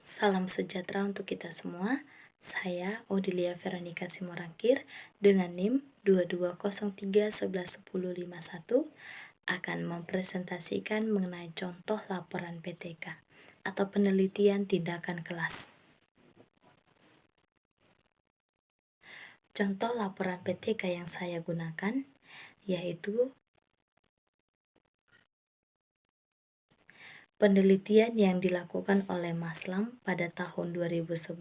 Salam sejahtera untuk kita semua. Saya Odilia Veronica Simorangkir dengan NIM 2203111051 akan mempresentasikan mengenai contoh laporan PTK atau penelitian tindakan kelas. Contoh laporan PTK yang saya gunakan yaitu penelitian yang dilakukan oleh Maslam pada tahun 2011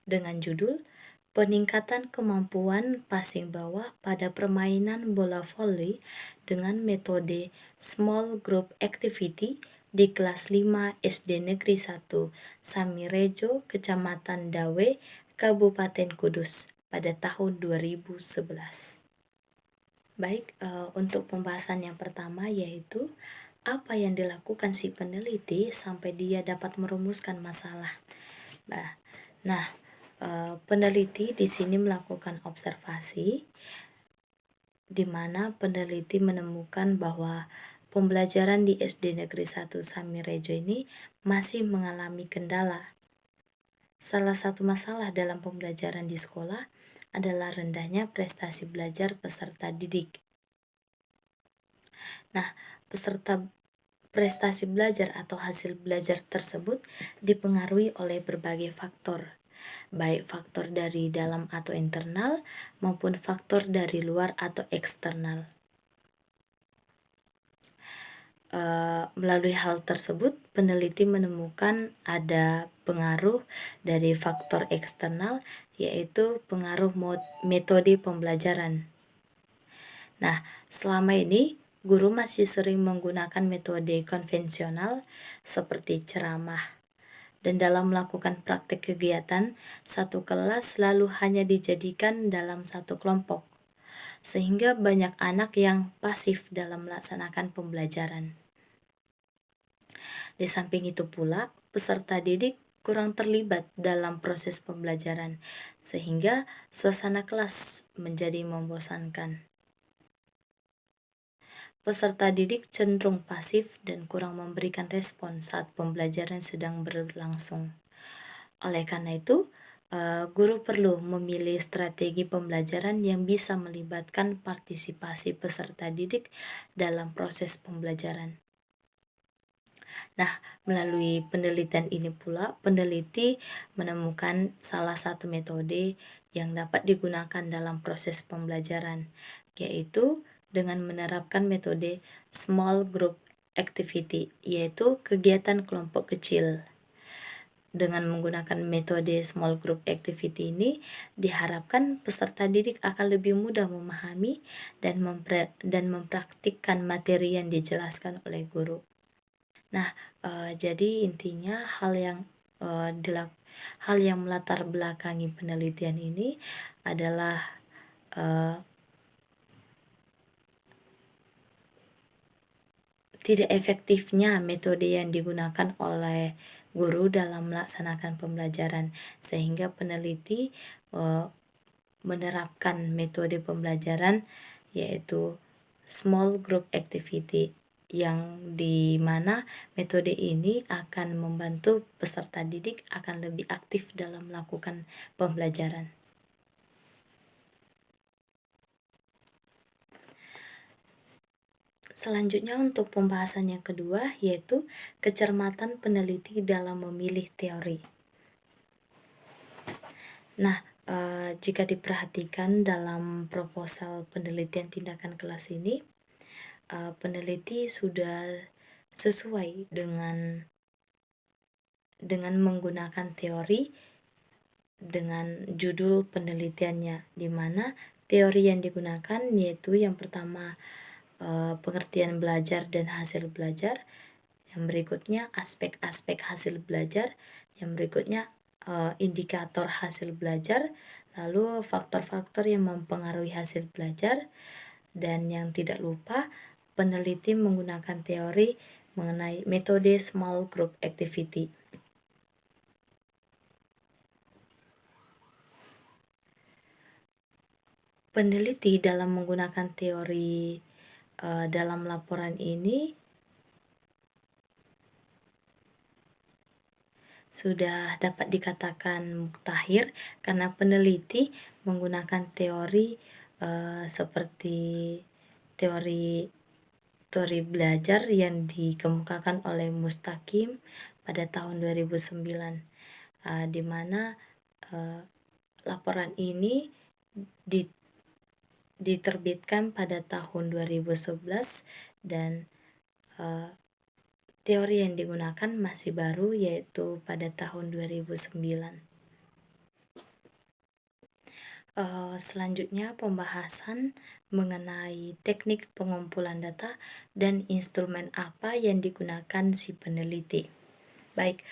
dengan judul Peningkatan Kemampuan Passing Bawah pada Permainan Bola Voli dengan metode Small Group Activity di kelas 5 SD Negeri 1 Samirejo, Kecamatan Dawe, Kabupaten Kudus pada tahun 2011. Baik, untuk pembahasan yang pertama yaitu apa yang dilakukan si peneliti sampai dia dapat merumuskan masalah. Nah, peneliti di sini melakukan observasi di mana peneliti menemukan bahwa pembelajaran di SD Negeri 1 Samirejo ini masih mengalami kendala. Salah satu masalah dalam pembelajaran di sekolah adalah rendahnya prestasi belajar peserta didik. Nah, prestasi belajar atau hasil belajar tersebut dipengaruhi oleh berbagai faktor, baik faktor dari dalam atau internal maupun faktor dari luar atau eksternal. Melalui hal tersebut, peneliti menemukan ada pengaruh dari faktor eksternal, yaitu pengaruh metode pembelajaran. Nah, selama ini guru masih sering menggunakan metode konvensional seperti ceramah. Dan dalam melakukan praktik kegiatan, satu kelas selalu hanya dijadikan dalam satu kelompok, sehingga banyak anak yang pasif dalam melaksanakan pembelajaran. Di samping itu pula, peserta didik kurang terlibat dalam proses pembelajaran, sehingga suasana kelas menjadi membosankan. Peserta didik cenderung pasif dan kurang memberikan respon saat pembelajaran sedang berlangsung. Oleh karena itu, guru perlu memilih strategi pembelajaran yang bisa melibatkan partisipasi peserta didik dalam proses pembelajaran. Nah, melalui penelitian ini pula, peneliti menemukan salah satu metode yang dapat digunakan dalam proses pembelajaran, yaitu dengan menerapkan metode Small Group Activity, yaitu kegiatan kelompok kecil. Dengan menggunakan metode Small Group Activity ini, diharapkan peserta didik akan lebih mudah memahami dan mempraktikkan materi yang dijelaskan oleh guru. Nah, jadi intinya hal yang melatar belakangi penelitian ini adalah tidak efektifnya metode yang digunakan oleh guru dalam melaksanakan pembelajaran, sehingga peneliti menerapkan metode pembelajaran yaitu Small Group Activity, yang dimana metode ini akan membantu peserta didik akan lebih aktif dalam melakukan pembelajaran. Selanjutnya untuk pembahasan yang kedua yaitu kecermatan peneliti dalam memilih teori. Nah, jika diperhatikan dalam proposal penelitian tindakan kelas ini, peneliti sudah sesuai dengan menggunakan teori dengan judul penelitiannya, di mana teori yang digunakan yaitu yang pertama pengertian belajar dan hasil belajar, yang berikutnya aspek-aspek hasil belajar, yang berikutnya indikator hasil belajar, lalu faktor-faktor yang mempengaruhi hasil belajar, dan yang tidak lupa peneliti menggunakan teori mengenai metode Small Group Activity. Peneliti dalam menggunakan teori dalam laporan ini sudah dapat dikatakan muktahir karena peneliti menggunakan teori seperti teori teori belajar yang dikemukakan oleh Mustaqim pada tahun 2009, di mana laporan ini diterbitkan pada tahun 2011 dan teori yang digunakan masih baru, yaitu pada tahun 2009. Selanjutnya pembahasan mengenai teknik pengumpulan data dan instrumen apa yang digunakan si peneliti. Baik,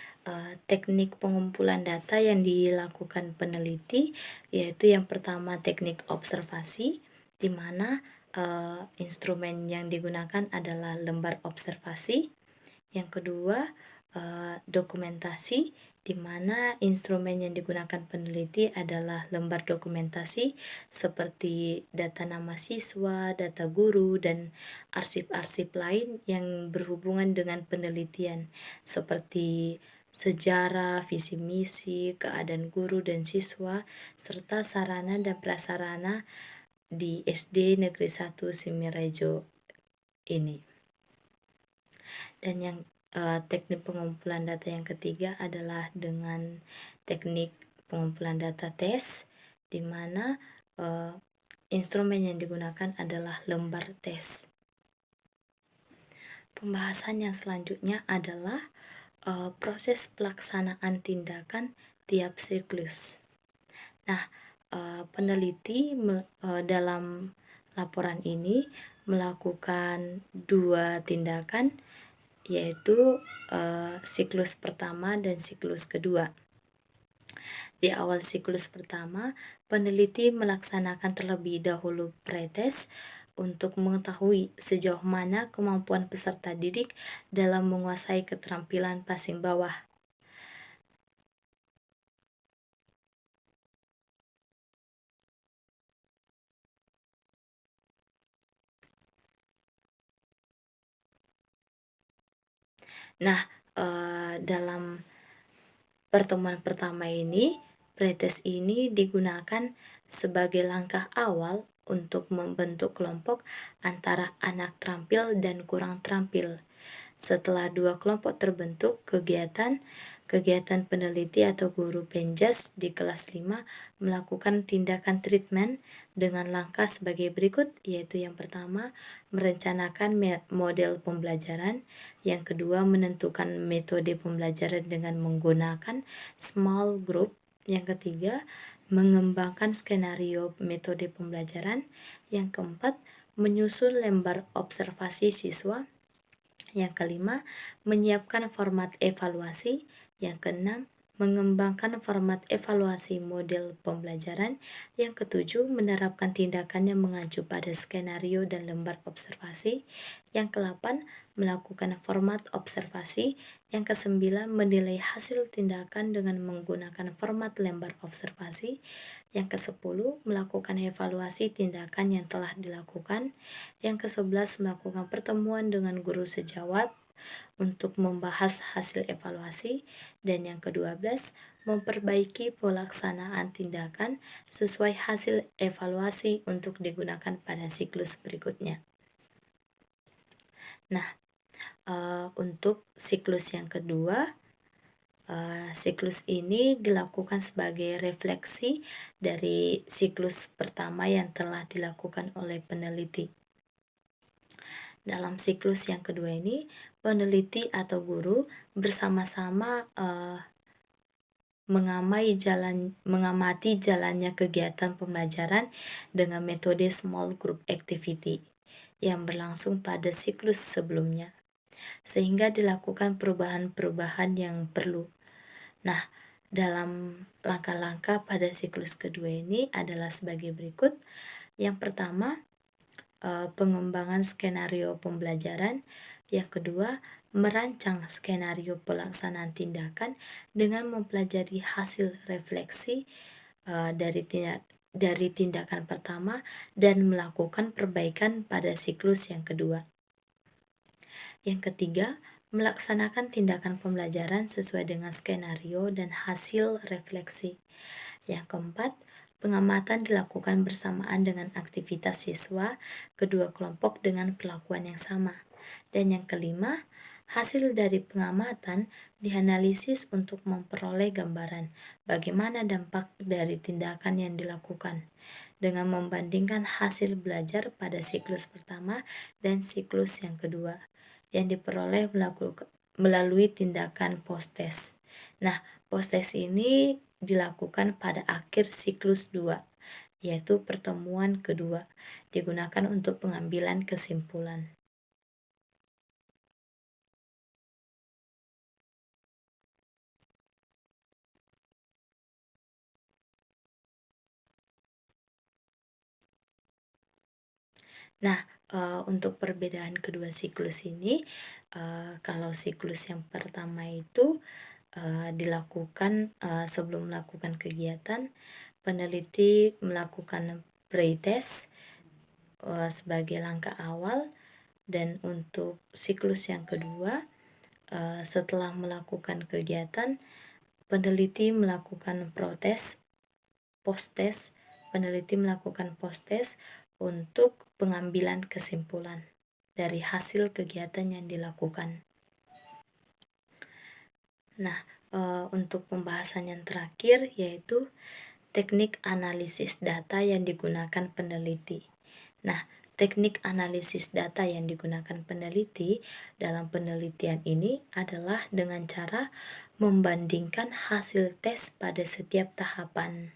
teknik pengumpulan data yang dilakukan peneliti yaitu yang pertama teknik observasi, di mana instrumen yang digunakan adalah lembar observasi. Yang kedua, dokumentasi, di mana instrumen yang digunakan peneliti adalah lembar dokumentasi seperti data nama siswa, data guru, dan arsip-arsip lain yang berhubungan dengan penelitian seperti sejarah, visi misi, keadaan guru dan siswa, serta sarana dan prasarana di SD Negeri 1 Simirejo ini. Dan yang teknik pengumpulan data yang ketiga adalah dengan teknik pengumpulan data tes, di mana instrumen yang digunakan adalah lembar tes. Pembahasan yang selanjutnya adalah proses pelaksanaan tindakan tiap siklus. Nah, peneliti dalam laporan ini melakukan 2 tindakan, yaitu siklus pertama dan siklus kedua. Di awal siklus pertama, peneliti melaksanakan terlebih dahulu pretest untuk mengetahui sejauh mana kemampuan peserta didik dalam menguasai keterampilan passing bawah. Nah, dalam pertemuan pertama ini, pretest ini digunakan sebagai langkah awal untuk membentuk kelompok antara anak terampil dan kurang terampil. Setelah 2 kelompok terbentuk, kegiatan peneliti atau guru penjas di kelas 5 melakukan tindakan treatment dengan langkah sebagai berikut, yaitu yang pertama, merencanakan model pembelajaran, yang kedua, menentukan metode pembelajaran dengan menggunakan small group, yang ketiga, mengembangkan skenario metode pembelajaran, yang keempat, menyusun lembar observasi siswa, yang kelima, menyiapkan format evaluasi. Yang keenam, mengembangkan format evaluasi model pembelajaran. Yang ketujuh, menerapkan tindakan yang mengacu pada skenario dan lembar observasi. Yang kedelapan, melakukan format observasi. Yang kesembilan, menilai hasil tindakan dengan menggunakan format lembar observasi. Yang kesepuluh, melakukan evaluasi tindakan yang telah dilakukan. Yang ke-11, melakukan pertemuan dengan guru sejawat untuk membahas hasil evaluasi. Dan yang ke-12, memperbaiki pelaksanaan tindakan sesuai hasil evaluasi untuk digunakan pada siklus berikutnya. Nah, untuk siklus yang kedua, siklus ini dilakukan sebagai refleksi dari siklus pertama yang telah dilakukan oleh peneliti. Dalam siklus yang kedua ini, peneliti atau guru bersama-sama mengamati jalannya kegiatan pembelajaran dengan metode small group activity yang berlangsung pada siklus sebelumnya, sehingga dilakukan perubahan-perubahan yang perlu. Nah, dalam langkah-langkah pada siklus kedua ini adalah sebagai berikut. Yang pertama, pengembangan skenario pembelajaran. Yang kedua, merancang skenario pelaksanaan tindakan dengan mempelajari hasil refleksi dari tindakan pertama dan melakukan perbaikan pada siklus yang kedua. Yang ketiga, Melaksanakan tindakan pembelajaran sesuai dengan skenario dan hasil refleksi. Yang keempat, pengamatan dilakukan bersamaan dengan aktivitas siswa kedua kelompok dengan perlakuan yang sama. Dan yang kelima, hasil dari pengamatan dianalisis untuk memperoleh gambaran bagaimana dampak dari tindakan yang dilakukan dengan membandingkan hasil belajar pada siklus pertama dan siklus yang kedua yang diperoleh melalui tindakan post-test. Nah, post-test ini dilakukan pada akhir siklus 2, yaitu pertemuan kedua, digunakan untuk pengambilan kesimpulan. Nah, untuk perbedaan kedua siklus ini, kalau siklus yang pertama itu, dilakukan, sebelum melakukan kegiatan, peneliti melakukan pre-test, sebagai langkah awal, dan untuk siklus yang kedua, setelah melakukan kegiatan, peneliti melakukan post-test, peneliti melakukan post-test untuk pengambilan kesimpulan dari hasil kegiatan yang dilakukan. Nah, untuk pembahasan yang terakhir yaitu teknik analisis data yang digunakan peneliti. Nah, teknik analisis data yang digunakan peneliti dalam penelitian ini adalah dengan cara membandingkan hasil tes pada setiap tahapan.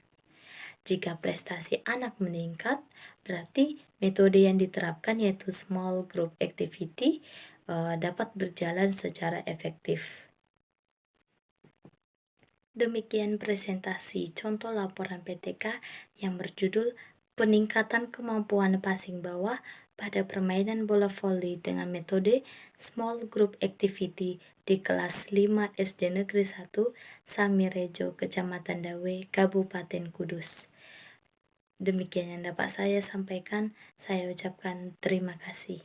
Jika prestasi anak meningkat, berarti metode yang diterapkan yaitu small group activity dapat berjalan secara efektif. Demikian presentasi contoh laporan PTK yang berjudul Peningkatan Kemampuan Passing Bawah pada Permainan Bola Voli dengan Metode Small Group Activity di kelas 5 SD Negeri 1 Samirejo, Kecamatan Dawe, Kabupaten Kudus. Demikian yang dapat saya sampaikan. Saya ucapkan terima kasih.